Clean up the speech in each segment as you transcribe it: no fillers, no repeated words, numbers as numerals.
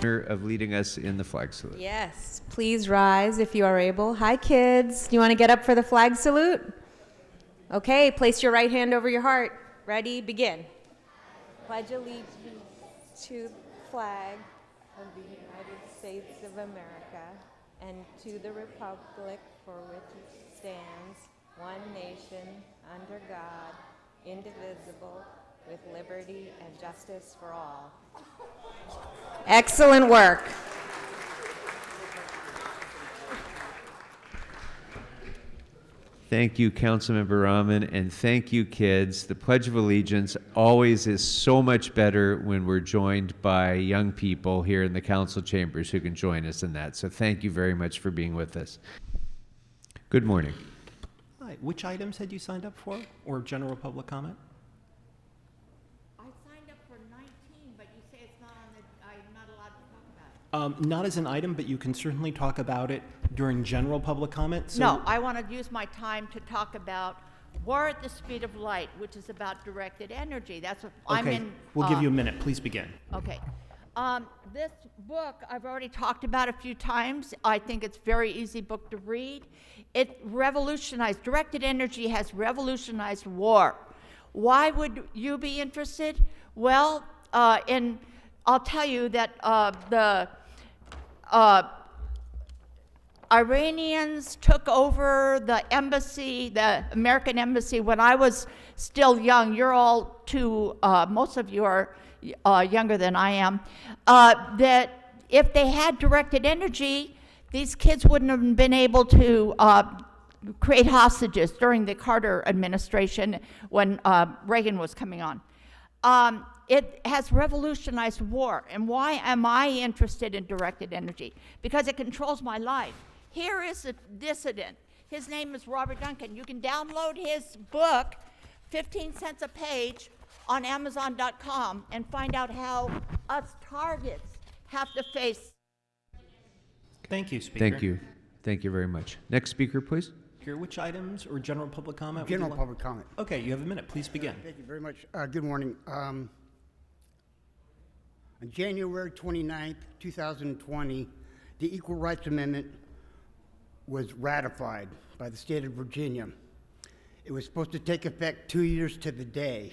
honor of leading us in the flag salute. Yes, please rise if you are able. Hi, kids. Do you want to get up for the flag salute? Okay, place your right hand over your heart. Ready, begin. Pledge allegiance to the flag of the United States of America and to the republic for which it stands, one nation, under God, indivisible, with liberty and justice for all. Excellent work. Thank you, Councilmember Rahman, and thank you, kids. The Pledge of Allegiance always is so much better when we're joined by young people here in the council chambers who can join us in that. So thank you very much for being with us. Good morning. Hi, which items had you signed up for, or general public comment? I signed up for 19, but you say it's not on the, I'm not allowed to talk about it. Not as an item, but you can certainly talk about it during general public comment. So No, I want to use my time to talk about War at the Speed of Light, which is about directed energy. That's what I'm okay, in. we'll give you a minute. Please begin. Okay. This book I've already talked about a few times. I think it's a very easy book to read. It revolutionized, directed energy has revolutionized war. Why would you be interested? Well, I'll tell you that the Iranians took over the embassy, the American embassy, when I was still young. You're all most of you are younger than I am. That if they had directed energy, these kids wouldn't have been able to create hostages during the Carter administration when Reagan was coming on. It has revolutionized war. And why am I interested in directed energy? Because it controls my life. Here is a dissident. His name is Robert Duncan. You can download his book, 15 cents a page, on Amazon.com and find out how us targets have to face. Thank you, Speaker. Thank you. Thank you very much. Next speaker, please. Which items or general public comment? General public comment. Okay, you have a minute. Please begin. Thank you very much. Good morning. On January 29th, 2020, the Equal Rights Amendment was ratified by the state of Virginia. It was supposed to take effect 2 years to the day.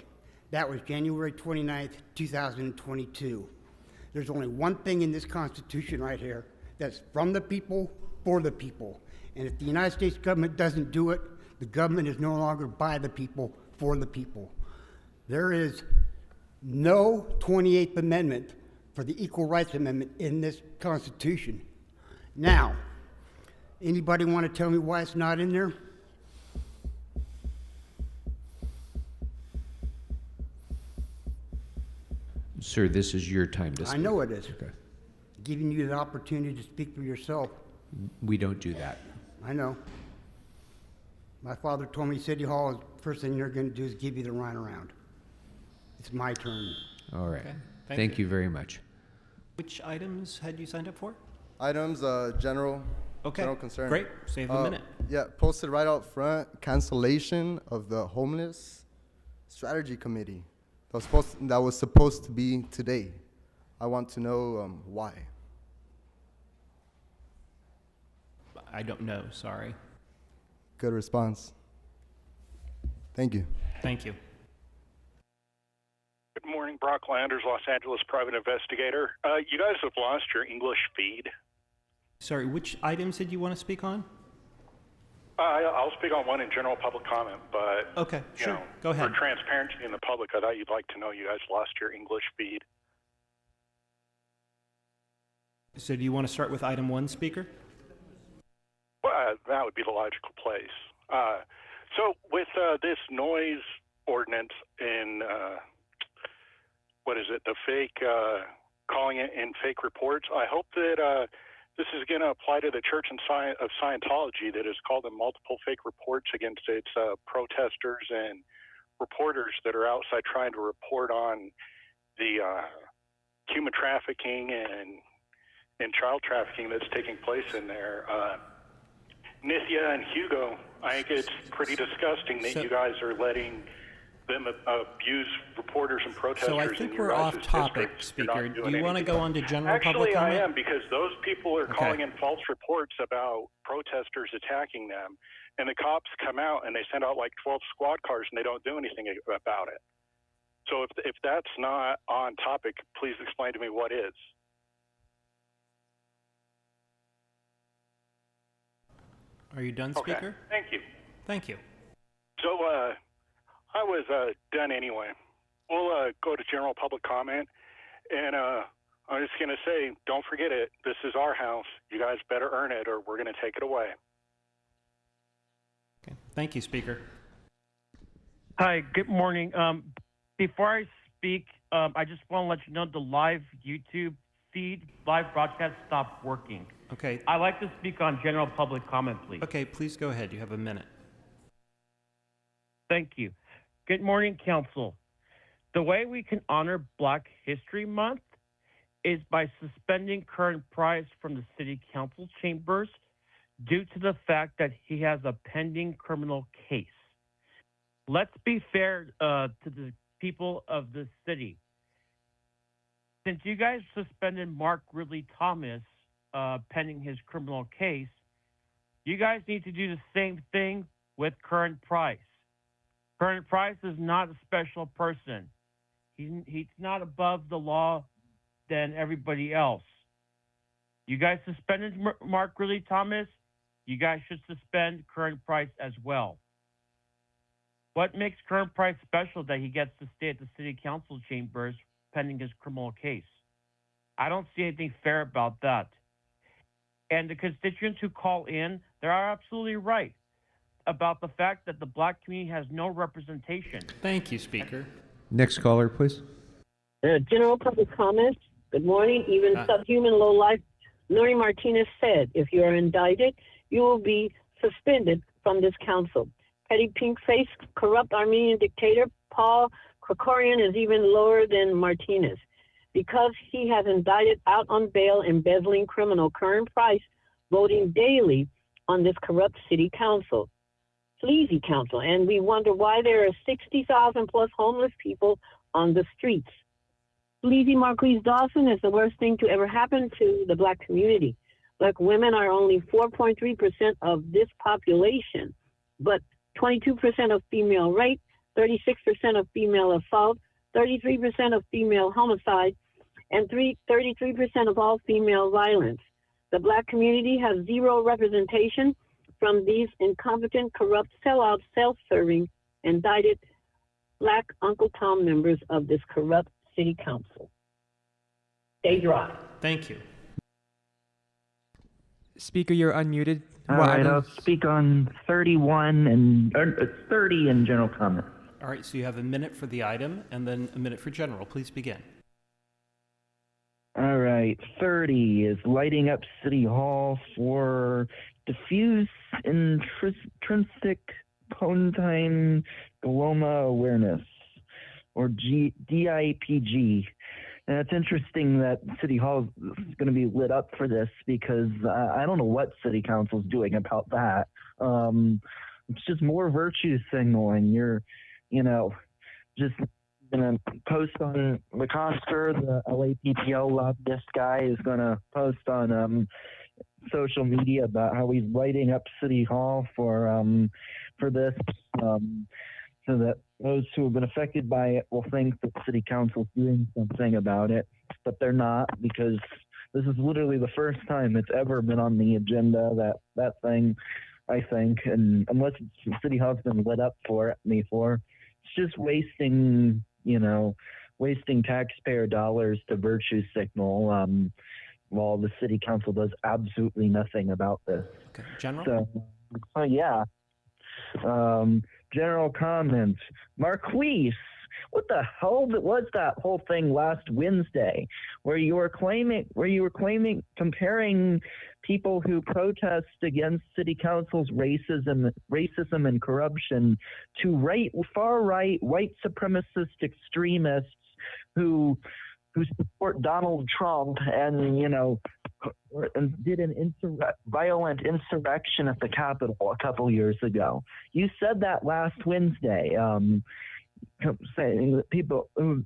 That was January 29th, 2022. There's only one thing in this Constitution right here that's from the people, for the people. And if the United States government doesn't do it, the government is no longer by the people, for the people. There is no 28th Amendment for the Equal Rights Amendment in this Constitution. Now, anybody want to tell me why it's not in there? Sir, this is your time to speak. I know it is. Okay. Giving you the opportunity to speak for yourself. We don't do that. I know. My father told me City Hall is the first thing they're going to do is give you the runaround. It's my turn. All right. Okay, Thank you very much. Which items had you signed up for? Items, general concern. Great. Save a minute. Yeah, posted right out front, cancellation of the homeless strategy committee. That was supposed to be today. I want to know why. I don't know, sorry. Good response. Thank you. Thank you. Good morning, Brock Landers, Los Angeles private investigator. You guys have lost your English feed. Sorry, which items did you want to speak on? I'll speak on one in general public comment, but Okay, sure. Go ahead. For transparency in the public, I thought you'd like to know you guys lost your English feed. So do you want to start with item 1, Speaker? Well, that would be the logical place. So with this noise ordinance in, the fake, calling it in fake reports, I hope that this is going to apply to the Church of Scientology that has called them multiple fake reports against its protesters and reporters that are outside trying to report on the human trafficking and child trafficking that's taking place in there. Nithya and Hugo, I think it's pretty disgusting that you guys are letting them abuse reporters and protesters. So I in think your we're guys' off topic, districts. You're not Speaker. doing Do you want to anything. go on to general public Actually, comment? I am, because those people are Okay. calling in false reports about protesters attacking them, and the cops come out and they send out like 12 squad cars and they don't do anything about it. So if that's not on topic, please explain to me what is. Are you done, Okay, Speaker? thank you. Thank you. So I was done anyway. We'll go to general public comment, and I'm just going to say, don't forget it. This is our house. You guys better earn it, or we're going to take it away. Okay. Thank you, Speaker. Hi, good morning. Before I speak, I just want to let you know the live YouTube feed, live broadcast stopped working. Okay. I'd like to speak on general public comment, please. Okay, please go ahead. You have a minute. Thank you. Good morning, Council. The way we can honor Black History Month is by suspending Curren Price from the City Council chambers due to the fact that he has a pending criminal case. Let's be fair to the people of the city. Since you guys suspended Mark Ridley Thomas pending his criminal case, you guys need to do the same thing with Curren Price. Curren Price is not a special person. He's not above the law than everybody else. You guys suspended Mark Ridley Thomas. You guys should suspend Curren Price as well. What makes Curren Price special that he gets to stay at the city council chambers pending his criminal case? I don't see anything fair about that. And the constituents who call in, they are absolutely right about the fact that the Black community has no representation. Thank you, Speaker. Next caller, please. General public comments. Good morning. Even subhuman lowlife Nuri Martinez said, if you are indicted, you will be suspended from this council. Petty pink-faced, corrupt Armenian dictator Paul Curren is even lower than Martinez. Because he has indicted out on bail embezzling criminal Curren Price, voting daily on this corrupt city council. Sleazy council, and we wonder why there are 60,000 plus homeless people on the streets. Sleazy Marquise Dawson is the worst thing to ever happen to the Black community. Black women are only 4.3% of this population, but 22% of female rape, 36% of female assault, 33% of female homicide, and 33% of all female violence. The Black community has zero representation from these incompetent, corrupt, sellout, self-serving, indicted Black Uncle Tom members of this corrupt city council. Stay dry. Thank you. Speaker, you're unmuted. All right, I'll speak on 31 and 30 in general comment. All right, so you have a minute for the item and then a minute for general. Please begin. All right, 30 is lighting up City Hall for diffuse intrinsic pontine glioma awareness, or DIPG. And it's interesting that City Hall is going to be lit up for this because I don't know what City Council's doing about that. It's just more virtue signaling. You're, just going to post on McCosker, the LAPTO lobbyist guy, is going to post on social media about how he's lighting up City Hall for this, so that those who have been affected by it will think that City Council's doing something about it, but they're not, because this is literally the first time it's ever been on the agenda, that thing, I think, and unless City Hall's been lit up for it before, it's just wasting taxpayer dollars to virtue signal while the City Council does absolutely nothing about this. Okay, General? So, yeah. General comments. Marquise, what the hell was that whole thing last Wednesday where you were comparing people who protest against City Council's racism and corruption to far-right white supremacist extremists who support Donald Trump and did an violent insurrection at the Capitol a couple years ago. You said that last Wednesday. saying that people who,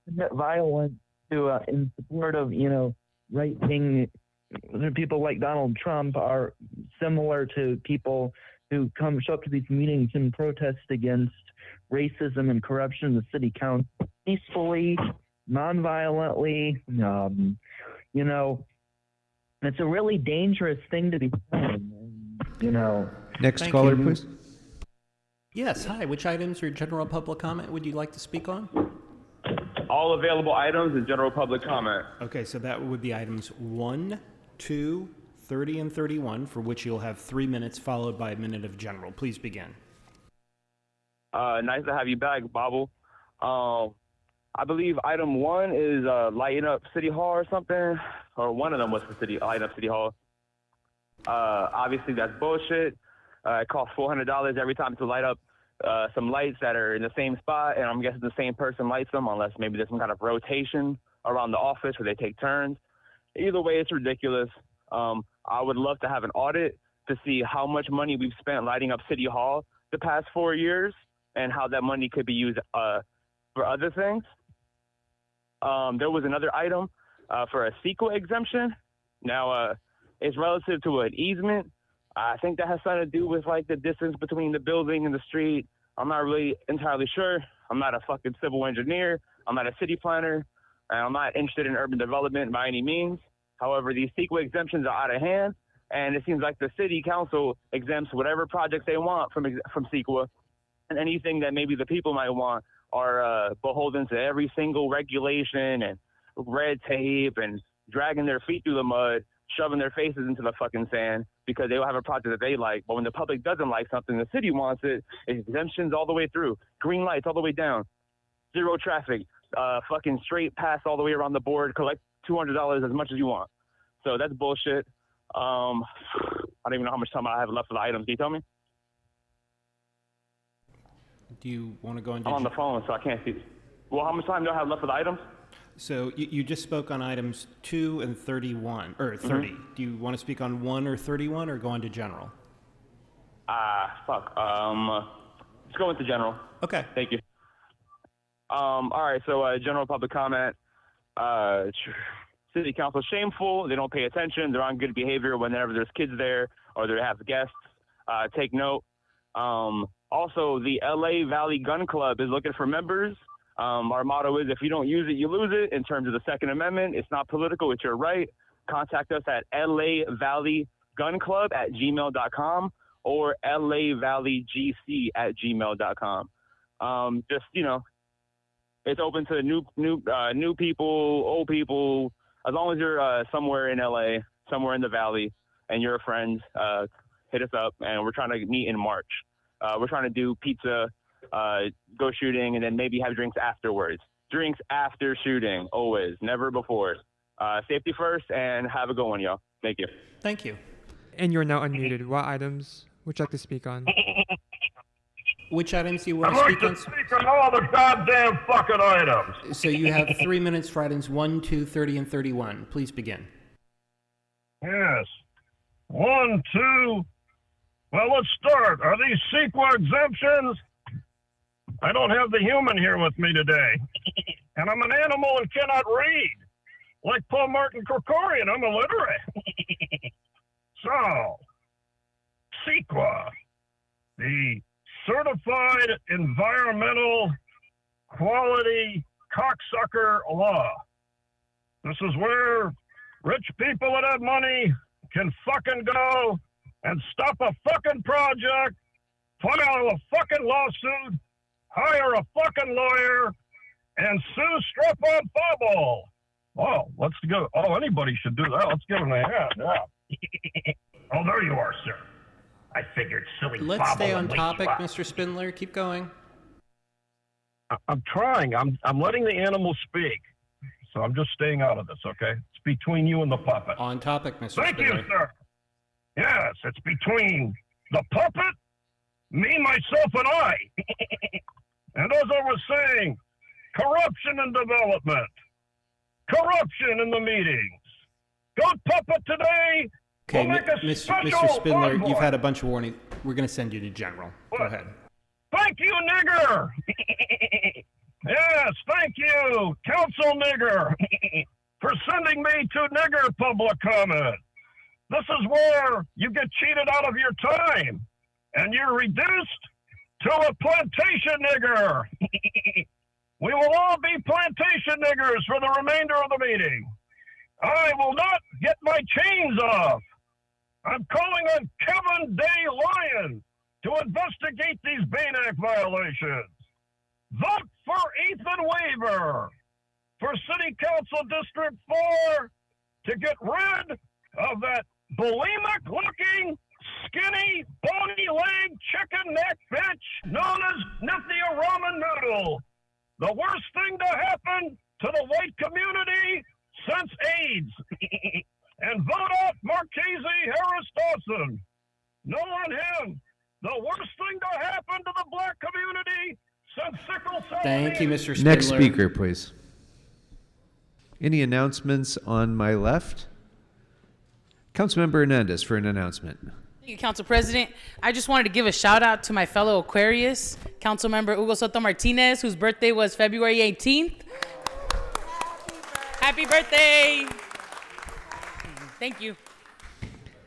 commit violence in support of, right-wing people like Donald Trump are similar to people who show up to these meetings and protest against racism and corruption in the city council peacefully, non-violently. It's a really dangerous thing to be doing. Next Thank caller, you. please. Yes, hi. Which items or general public comment would you like to speak on? All available items and general public comment. Okay, so that would be items 1, 2, 30, and 31, for which you'll have 3 minutes, followed by a minute of general. Please begin. Nice to have you back, Bobble. I believe item 1 is lighting up City Hall or something, or one of them was for lighting up City Hall. Obviously, that's bullshit. It costs $400 every time to light up some lights that are in the same spot, and I'm guessing the same person lights them, unless maybe there's some kind of rotation around the office where they take turns. Either way, it's ridiculous. I would love to have an audit to see how much money we've spent lighting up City Hall the past 4 years and how that money could be used for other things. There was another item for a CEQA exemption. Now, it's relative to an easement. I think that has something to do with like the distance between the building and the street. I'm not really entirely sure. I'm not a fucking civil engineer. I'm not a city planner. And I'm not interested in urban development by any means. However, these CEQA exemptions are out of hand, and it seems like the city council exempts whatever projects they want from CEQA, and anything that maybe the people might want are beholden to every single regulation and red tape and dragging their feet through the mud, shoving their faces into the fucking sand because they will have a project that they like. But when the public doesn't like something, the city wants it. Exemptions all the way through, green lights all the way down, zero traffic, fucking straight pass all the way around the board, collect $200 as much as you want. So that's bullshit. I don't even know how much time I have left for the items. Can you tell me? Do you want to go into... I'm on the phone, so I can't see. Well, how much time do I have left for the items? So you just spoke on items 2 and 31, or 30. Mm-hmm. Do you want to speak on 1 or 31 or go into general? Fuck. Let's go into general. Okay. Thank you. All right, so general public comment. City council shameful. They don't pay attention. They're on good behavior whenever there's kids there or they have guests. Take note. Also, the LA Valley Gun Club is looking for members. Our motto is, if you don't use it, you lose it. In terms of the Second Amendment, it's not political, it's your right. Contact us at lavalleygunclub@gmail.com or lavalleyGC@gmail.com. Just, it's open to new people, old people. As long as you're somewhere in LA, somewhere in the Valley, and you're a friend, hit us up, and we're trying to meet in March. We're trying to do pizza, go shooting, and then maybe have drinks afterwards. Drinks after shooting, always, never before. Safety first, and have a good one, y'all. Thank you. Thank you. And you're now unmuted. What items would you like to speak on? Which items do you want to speak on? I'd like to speak on all the goddamn fucking items. So you have 3 minutes for items 1, 2, 30, and 31. Please begin. Yes. 1, 2. Well, let's start. Are these CEQA exemptions? I don't have the human here with me today. And I'm an animal and cannot read. Like Paul Martin Curren, I'm illiterate. So, CEQA, the Certified Environmental Quality Cocksucker Law. This is where rich people that have money can fucking go and stop a fucking project, file a fucking lawsuit, hire a fucking lawyer, and sue Strap-on Bobble. Oh, let's go. Oh, anybody should do that. Let's give him a hand. Yeah. Oh, there you are, sir. I figured silly Let's Bobble stay on would wake topic, you up. Mr. Spindler. Keep going. I'm trying. I'm letting the animal speak. So I'm just staying out of this, okay? It's between you and the puppet. On topic, Mr. Thank Spindler. you, sir. Yes, it's between the puppet, me, myself, and I. And as I was saying, corruption in development, corruption in the meetings. Good puppet today. Okay, We'll make a Mr. special Spindler, envoy. you've had a bunch of warning. We're going to send you to general. Go ahead. Thank you, nigger. you, Council Nigger, for sending me to Nigger public comment. This is where you get cheated out of your time, and you're reduced to a plantation nigger. We will all be plantation niggers for the remainder of the meeting. I will not get my chains off. I'm calling on Kevin Day Lyon to investigate these Bain Act violations. Vote for Ethan Weaver for City Council District 4 to get rid of that bulimic-looking, skinny, bony-legged chicken neck bitch known as Nithya Ramen Noodle. The worst thing to happen to the white community since AIDS. And vote out Marchese Harris Dawson. No on him. The worst thing to happen to the black community since sickle cell. Thank you, Mr. Spindler. Next speaker, please. Any announcements on my left? Councilmember Hernandez for an announcement. Thank you, Council President. I just wanted to give a shout out to my fellow Aquarius, Councilmember Hugo Soto Martinez, whose birthday was February 18th. Happy birthday! Thank you.